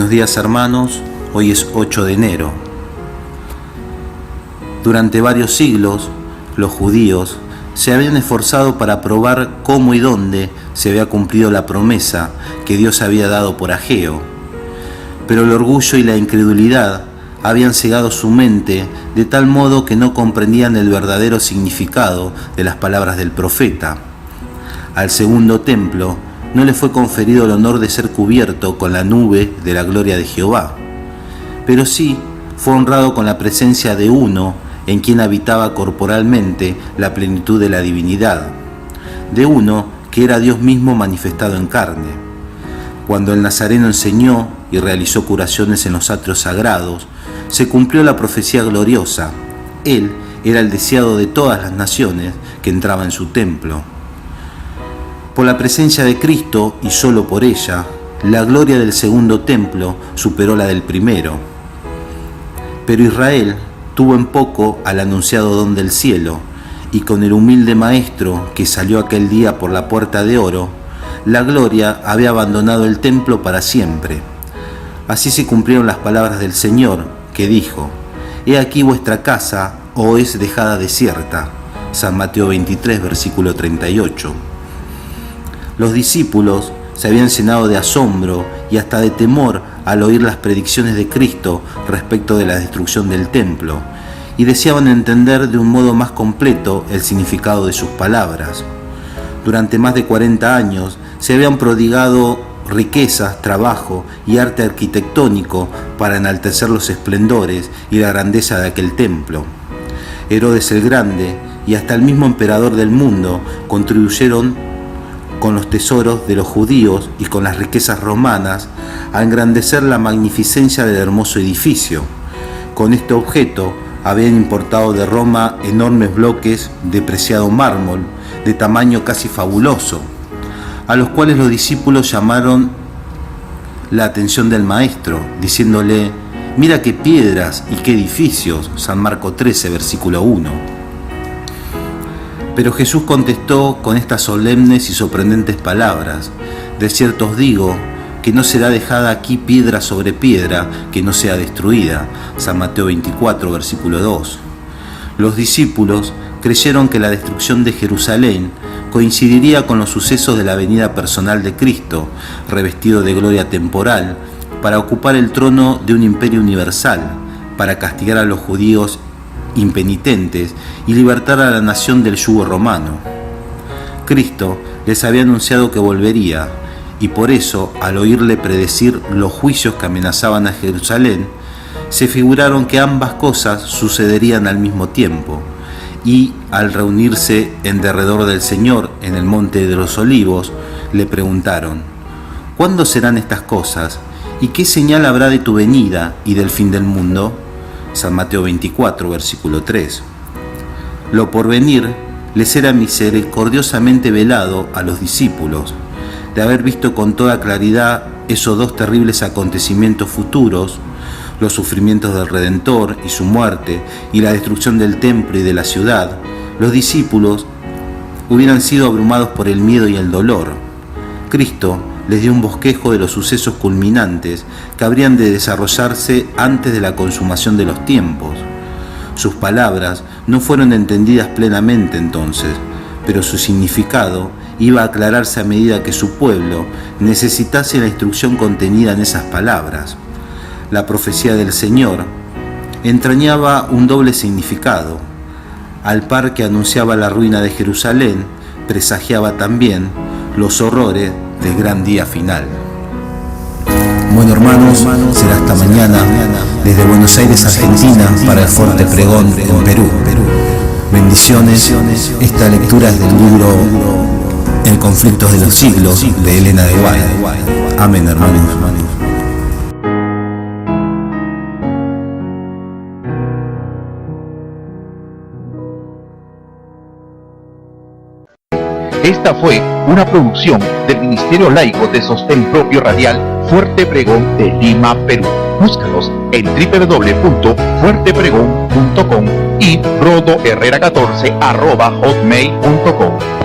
Buenos días, hermanos, hoy es 8 de enero. Durante varios siglos, los judíos se habían esforzado para probar cómo y dónde se había cumplido la promesa que Dios había dado por Ageo. Pero el orgullo y la incredulidad habían cegado su mente de tal modo que no comprendían el verdadero significado de las palabras del profeta. Al segundo templo no le fue conferido el honor de ser cubierto con la nube de la gloria de Jehová, pero sí fue honrado con la presencia de uno en quien habitaba corporalmente la plenitud de la divinidad, de uno que era Dios mismo manifestado en carne. Cuando el Nazareno enseñó y realizó curaciones en los atrios sagrados, se cumplió la profecía gloriosa. Él era el deseado de todas las naciones que entraban en su templo. Por la presencia de Cristo y solo por ella, la gloria del segundo templo superó la del primero. Pero Israel tuvo en poco al anunciado don del cielo, y con el humilde maestro que salió aquel día por la puerta de oro, la gloria había abandonado el templo para siempre. Así se cumplieron las palabras del Señor, que dijo: «He aquí vuestra casa os es dejada desierta». San Mateo 23, versículo 38. Los discípulos se habían llenado de asombro y hasta de temor al oír las predicciones de Cristo respecto de la destrucción del templo, y deseaban entender de un modo más completo el significado de sus palabras. Durante más de 40 años se habían prodigado riquezas, trabajo y arte arquitectónico para enaltecer los esplendores y la grandeza de aquel templo. Herodes el Grande y hasta el mismo emperador del mundo contribuyeron con los tesoros de los judíos y con las riquezas romanas a engrandecer la magnificencia del hermoso edificio. Con este objeto habían importado de Roma enormes bloques de preciado mármol de tamaño casi fabuloso, a los cuales los discípulos llamaron la atención del maestro, diciéndole: «Mira qué piedras y qué edificios». San Marcos 13, versículo 1. Pero Jesús contestó con estas solemnes y sorprendentes palabras: «De cierto os digo que no será dejada aquí piedra sobre piedra que no sea destruida». San Mateo 24, versículo 2. Los discípulos creyeron que la destrucción de Jerusalén coincidiría con los sucesos de la venida personal de Cristo, revestido de gloria temporal, para ocupar el trono de un imperio universal, para castigar a los judíos impenitentes y libertar a la nación del yugo romano. Cristo les había anunciado que volvería, y por eso, al oírle predecir los juicios que amenazaban a Jerusalén, se figuraron que ambas cosas sucederían al mismo tiempo, y al reunirse en derredor del Señor en el monte de los Olivos, le preguntaron: «¿Cuándo serán estas cosas? ¿Y qué señal habrá de tu venida y del fin del mundo?». San Mateo 24, versículo 3. Lo porvenir les era misericordiosamente velado a los discípulos. De haber visto con toda claridad esos dos terribles acontecimientos futuros, los sufrimientos del Redentor y su muerte, y la destrucción del templo y de la ciudad, los discípulos hubieran sido abrumados por el miedo y el dolor. Cristo les dio un bosquejo de los sucesos culminantes que habrían de desarrollarse antes de la consumación de los tiempos. Sus palabras no fueron entendidas plenamente entonces, pero su significado iba a aclararse a medida que su pueblo necesitase la instrucción contenida en esas palabras. La profecía del Señor entrañaba un doble significado. Al par que anunciaba la ruina de Jerusalén, presagiaba también los horrores del gran día final. Bueno, hermanos, será hasta mañana desde Buenos Aires, Argentina, para el Fuerte Pregón en Perú. Bendiciones. Esta lectura es del libro El conflicto de los siglos de Elena de White. Amén, hermanos. Esta fue una producción del Ministerio Laico de Sostén Propio Radial Fuerte Pregón de Lima, Perú. Búscanos en www.fuertepregón.com y rodoherrera14@hotmail.com.